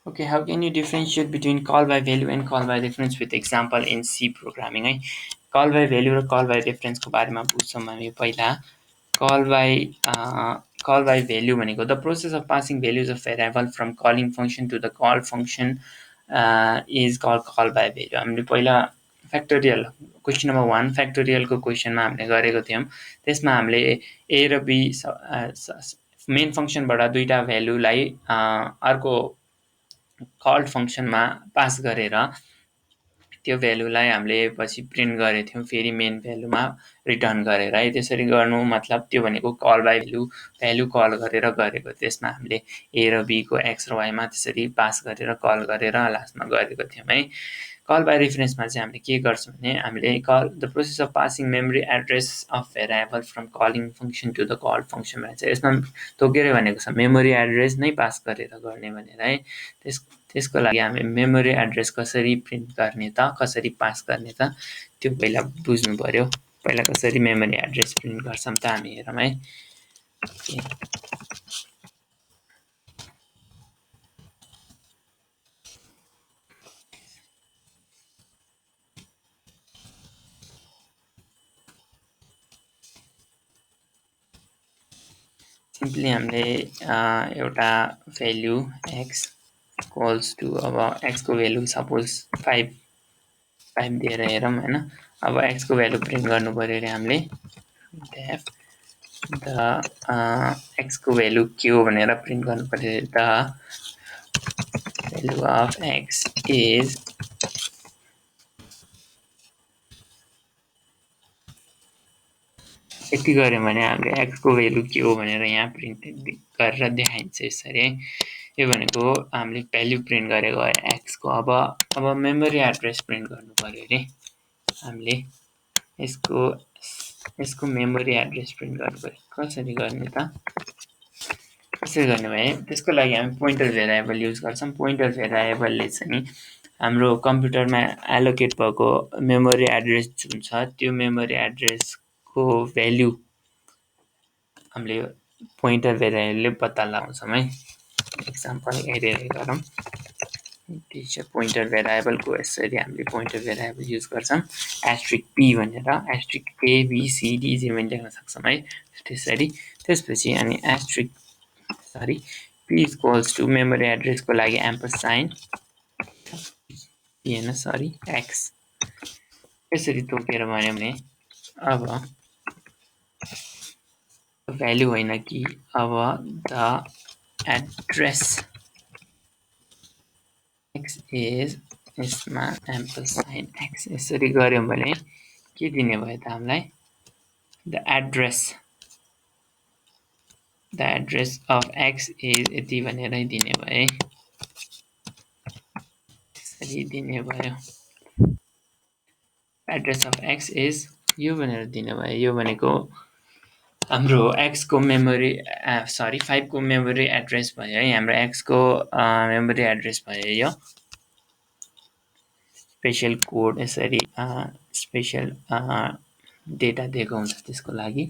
Okay, how can you differentiate between call by value and call by reference with example in C programming है call by value र call by रेफरेन्सको बारेमा बुझ्छौँ हामी पहिला call by value भनेको the process of passing values of variable from calling function to the call function is called call by value हामीले पहिला factorial question number 1 फ्याक्टोरियलको क्वेसनमा हामीले गरेको थियौँ त्यसमा हामीले a र b मेन फंक्सनबाट दुईटा भ्यालुलाई अर्को कल फंक्सनमा पास गरेर त्यो भ्यालुलाई हामीले पछि प्रिन्ट गरेको थियौँ फेरि मेन भ्यालुमा रिटर्न गरेर है त्यसरी गर्नु मतलब त्यो भनेको कल बाई भ्यालु कल गरेर गरेको त्यसमा हामीले ए र बी को एक्स र वाईमा त्यसरी पास गरेर कल गरेर लास्टमा गरेको थियौँ है कल बाई रेफरेन्समा चाहिँ हामीले के गर्छौँ भने हामीले call the process of passing memory address of variable from calling function to the call function भन्छ यसमा तोकेर भनेको छ मेमोरी एड्रेस नै पास गरेर गर्ने भनेर है त्यसको लागि हामी मेमोरी एड्रेस कसरी प्रिन्ट गर्ने त कसरी पास गर्ने त त्यो पहिला बुझ्नु पर्यो पहिला कसरी मेमोरी एड्रेस प्रिन्ट गर्छौँ त हामी हेरौँ है सिम्पली हामीले एउटा भ्यालु एक्स इक्वल्स टु अब एक्सको भ्यालु सपोज 5 दिएर हेरौँ होइन अब एक्सको भ्यालु प्रिन्ट गर्नु पर्यो अरे हामीले डेफ द एक्सको भ्यालु के हो भनेर प्रिन्ट गर्नु पर्यो the value of x is यति गऱ्यौँ भने हामीले एक्सको भ्यालु के हो भनेर यहाँ प्रिन्ट गरेर देखाइन्छ यसरी है यो भनेको हामीले भ्यालु प्रिन्ट गरेको एक्सको अब मेमोरी एड्रेस प्रिन्ट गर्नु पर्यो अरे हामीले यसको मेमोरी एड्रेस प्रिन्ट गर्नु पर्यो कसरी गर्ने त कसरी गर्ने भने त्यसको लागि हामी पोइन्टर भेरिएबल युज गर्छौँ पोइन्टर भेरिएबलले चाहिँ हाम्रो कम्प्युटरमा एलोकेट भएको मेमोरी एड्रेस जुन छ त्यो मेमोरी एड्रेसको भ्यालु हामीले पोइन्टर भेरिएबलले पत्ता लगाउँछौँ है एक्जाम्पल हेरेर गरौँ टिचर पोइन्टर भेरिएबलको यसरी हामीले पोइन्टर भेरिएबल युज गर्छौँ एस्ट्रिक पी भनेर asterisk A B C D J पनि लेख्न सक्छौँ है त्यसरी त्यसपछि अनि asterisk sorry P equals to memory एड्रेसको लागि एम्परसाइन पी होइन सरी एक्स यसरी तोकेर भन्यो भने अब भ्यालु होइन कि अब द एड्रेस एक्स इज यसमा एम्परसाइन एक्स यसरी गऱ्यौँ भने के दिने भयो त हामीलाई the address of x is यति भनेरै दिने भयो त्यसरी दिने भयो एड्रेस अफ एक्स इज यो भनेर दिने भयो यो भनेको हाम्रो एक्सको मेमोरी सरी 5 को मेमोरी एड्रेस भयो है हाम्रो एक्सको मेमोरी एड्रेस भयो यो स्पेशल कोड यसरी स्पेशल डेटा दिएको हुन्छ त्यसको लागि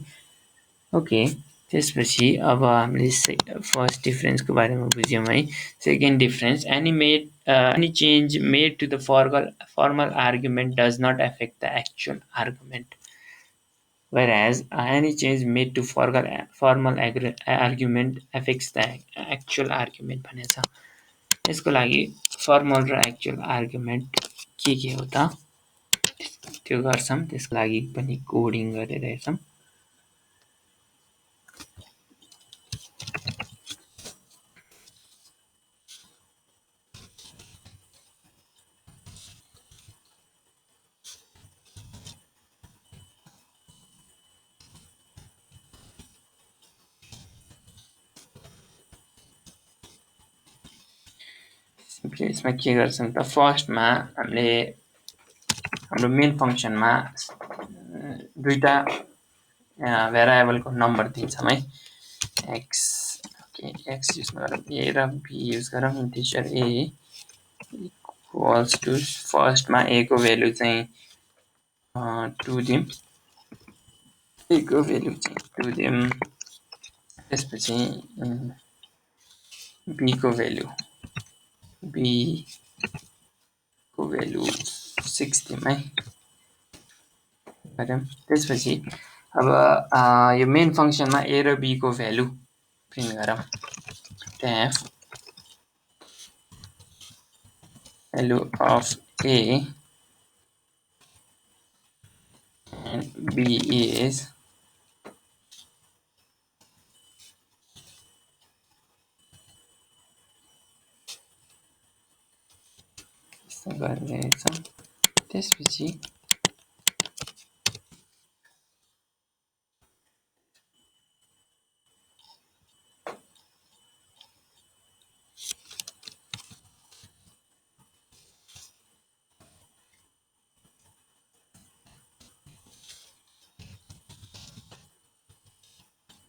ओके त्यसपछि अब हामीले फर्स्ट डिफरेन्सको बारेमा बुझ्यौँ है second difference any change made to the formal argument does not affect the actual argument whereas any change made to formal argument affects the actual argument भनेछ यसको लागि फर्मल र एक्चुअल आर्गुमेन्ट के हो त त्यो गर्छौँ त्यसको लागि पनि कोडिङ गरेर हेर्छौँ सिम्पली यसमा के गर्छौँ त फर्स्टमा हामीले हाम्रो मेन फङ्सनमा दुईटा भेरिएबलको नम्बर दिन्छौँ है एक्स ओके एक्स युज गरौँ ए र बी युज गरौँ इन्टिजर ए इक्वल्स टु फर्स्टमा ए को भ्यालु चाहिँ 2 दिउँ ए को भ्यालु चाहिँ 2 दिउँ त्यसपछि बी को भ्यालु b को भ्यालु 6 दिउँ है गरौँ। त्यसपछि अब यो मेन फङ्सनमा a र b को भ्यालु प्रिन्ट गरौँ। def value of a and b is गरेछ। त्यसपछि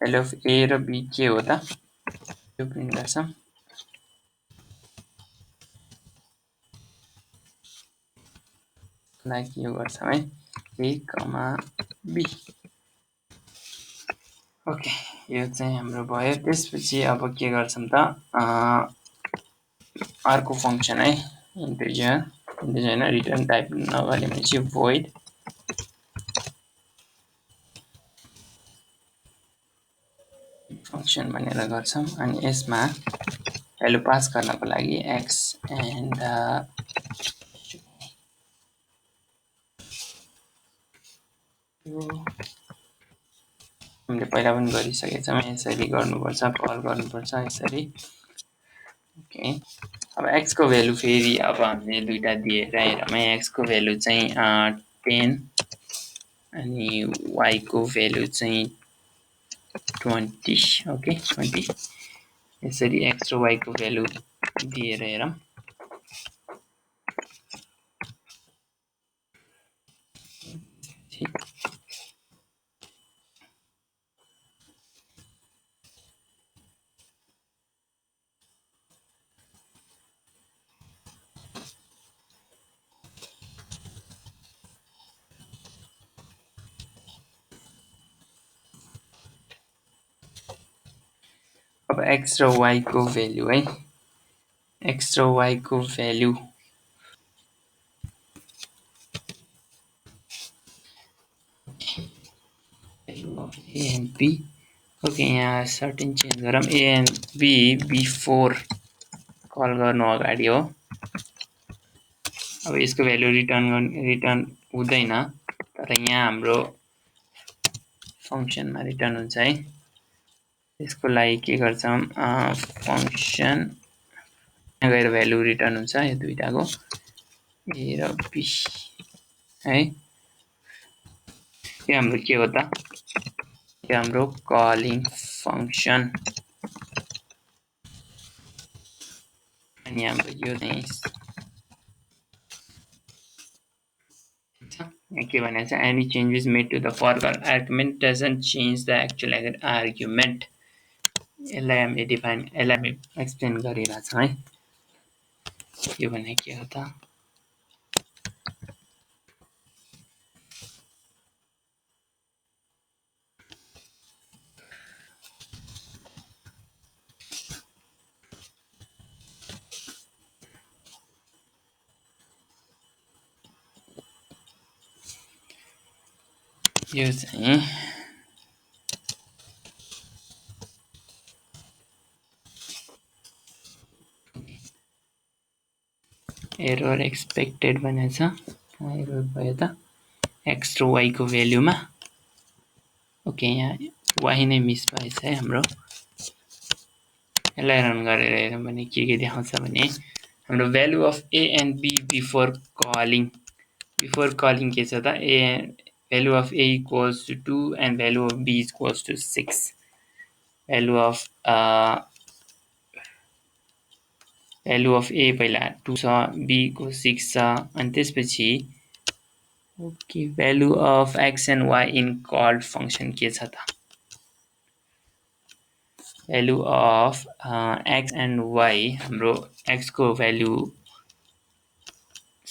value of a र b के हो त यो प्रिन्ट गर्छौँ। लागि यो गर्छौँ है a, b। ओके यो चाहिँ हाम्रो भयो। त्यसपछि अब के गर्छौँ त अर्को फङ्सन है इन्टिजर होइन रिटर्न टाइप नगर्ने भनेपछि void फङ्सन भनेर गर्छौँ। अनि यसमा भ्यालु पास गर्नको लागि x एन्ड हामीले पहिला पनि गरिसकेका छौँ। यसरी गर्नुपर्छ, कल गर्नुपर्छ यसरी। ओके अब x को भ्यालु फेरि अब हामीले दुईटा दिएर हेरौँ है। x को भ्यालु चाहिँ 10 अनि y को भ्यालु चाहिँ 20। ओके 20 यसरी x र y को भ्यालु दिएर हेरौँ। अब x र y को भ्यालु है x र y को value a and b। Okay यहाँ सर्टेन चेन्ज गरौँ। a and b before call गर्नु अगाडि हो। अब यसको भ्यालु रिटर्न हुँदैन, तर यहाँ हाम्रो फङ्सनमा रिटर्न हुन्छ है। त्यसको लागि के गर्छौँ फङ्सन गएर भ्यालु रिटर्न हुन्छ यो दुईटाको a र b है। यो हाम्रो के हो त यो हाम्रो कलिङ फङ्सन। अनि हाम्रो यो चाहिँ के भनेको छ any changes made to the forward argument doesn't change the actual argument। यसलाई हामीले यसलाई हामी एक्सप्लेन गरिरहेछौँ है। यो भने के हो त यो चाहिँ एरर एक्सपेक्टेड भनेको छ। एरर भयो त x र y को भ्यालुमा। ओके यहाँ y नै मिस भएछ है हाम्रो। यसलाई रन गरेर हेरौँ भने के देखाउँछ भने हाम्रो value of a and b before calling के छ त value of a equals to 2 and value of b equals to 6। Value of a पहिला 2 छ, b को 6 छ, अनि त्यसपछि okay value of x and y in called function के छ त value of x and y हाम्रो x को भ्यालु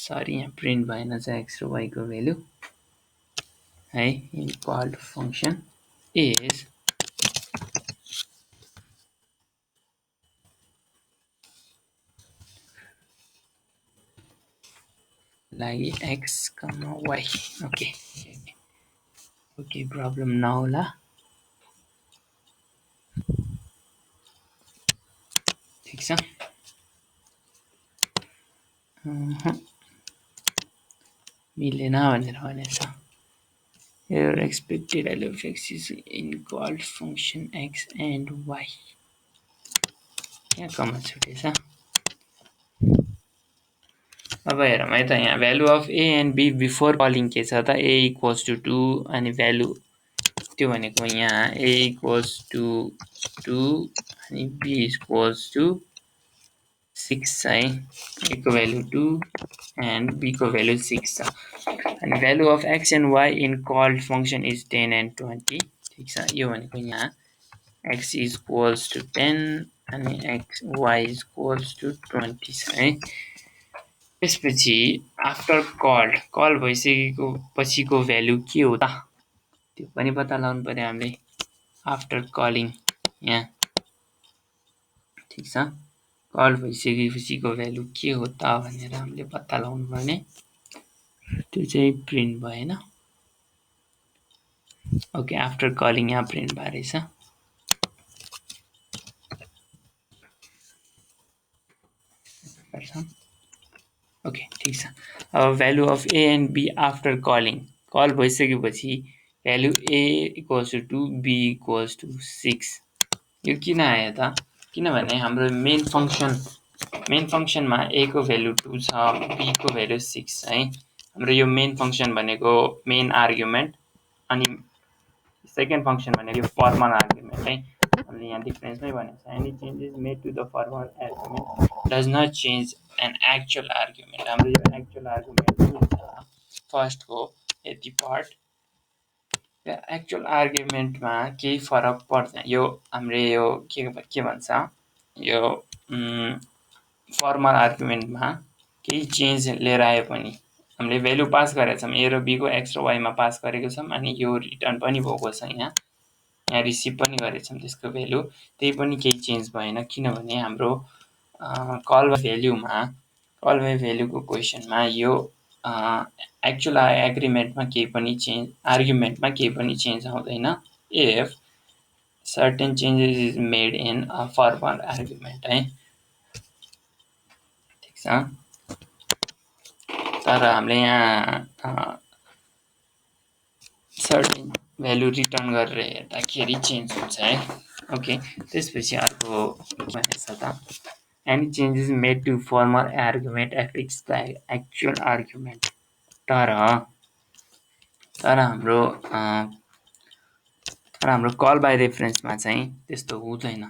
सरी यहाँ प्रिन्ट भएन छ x र y को भ्यालु है इन कल्ड फङ्सन इज लागि x, y. Okay okay problem नहोला, ठिक छ। मिलेन भनेर भनेछ। Your expected value of x is in called function x and y. यहाँ कमा छुटेछ। अब हेरौँ है त, यहाँ value of A and B before calling के छ त, ए इक्वल्स टु 2 अनि भ्यालु त्यो भनेको यहाँ ए इक्वल्स टु 2 अनि बी इक्वल्स टु 6 है। ए को भ्यालु 2 एन्ड बी को भ्यालु 6 छ। अनि value of X and Y in called function is 10 and 20, ठिक छ। यो भनेको यहाँ x is equals to 10 अनि y is equals to 20 छ है। त्यसपछि आफ्टर कल भइसकेको पछिको भ्यालु के हो त, त्यो पनि पत्ता लगाउनु पर्यो हामीले। आफ्टर कलिङ यहाँ, ठिक छ। कल भइसकेपछिको भ्यालु के हो त भनेर हामीले पत्ता लगाउनु पर्ने, त्यो चाहिँ प्रिन्ट भएन। ओके, आफ्टर कलिङ यहाँ प्रिन्ट भएर रहेछ। ओके, ठिक छ। अब value of A and B after calling, call भइसकेपछि value A equals to 2, B equals to 6। यो किन आयो त, किनभने हाम्रो मेन फङ्सनमा ए को भ्यालु 2 छ, बी को भ्यालु 6 है। हाम्रो यो मेन फङ्सन भनेको मेन आर्ग्युमेन्ट, अनि सेकेन्ड फङ्सन भनेको यो फर्मल आर्ग्युमेन्ट है। हामीले यहाँ डिफरेन्समै भनेको छ, any changes made to the formal argument does not change an actual argument. हाम्रो यो एक्चुअल आर्ग्युमेन्ट फर्स्टको यति पार्ट, एक्चुअल आर्ग्युमेन्टमा केही फरक पर्दैन। यो हामीले यो के भन्छ, यो फर्मल आर्ग्युमेन्टमा केही चेन्ज लिएर आए पनि हामीले भ्यालु पास गरेका छौँ, ए र बी को एक्स र वाइमा पास गरेको छौँ, अनि यो रिटर्न पनि भएको छ, यहाँ रिसिभ पनि गरेको छौँ त्यसको भ्यालु, त्यही पनि केही चेन्ज भएन। किनभने हाम्रो कल बाई भ्यालुको क्वेसनमा यो एक्चुअल एग्रिमेन्टमा केही पनि आर्ग्युमेन्टमा केही पनि चेन्ज आउँदैन if certain changes is made in a formal argument है, ठिक छ। तर हामीले यहाँ सर्टेन भ्यालु रिटर्न गरेर हेर्दाखेरि चेन्ज हुन्छ है। ओके, त्यसपछि अर्को भनेछ त, any changes made to formal argument affects the actual argument. तर हाम्रो कल बाई रेफरेन्समा चाहिँ त्यस्तो हुँदैन।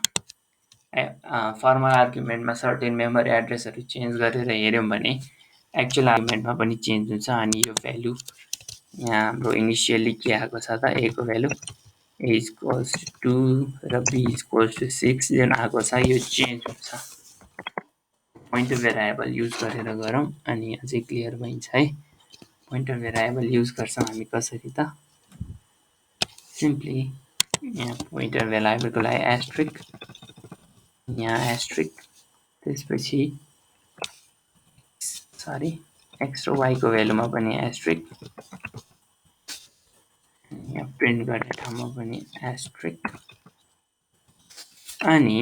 फर्मल आर्ग्युमेन्टमा सर्टेन मेमोरी एड्रेसहरू चेन्ज गरेर हेऱ्यौँ भने एक्चुअल आर्ग्युमेन्टमा पनि चेन्ज हुन्छ। अनि यो भ्यालु यहाँ हाम्रो इनिसियली के आएको छ त, ए को भ्यालु ए इक्वल्स टु 2 र बी इक्वल्स टु 6 जुन आएको छ यो चेन्ज हुन्छ। पोइन्टर भेरिएबल युज गरेर गरौँ अनि अझै क्लियर भइन्छ है। पोइन्टर भेरिएबल युज गर्छौँ हामी कसरी त, सिम्पली यहाँ पोइन्टर भेरिएबलको लागि एस्ट्रिक, यहाँ एस्ट्रिक, त्यसपछि एक्स र वाइको भ्यालुमा पनि एस्ट्रिक, यहाँ प्रिन्ट गर्ने ठाउँमा पनि एस्ट्रिक, अनि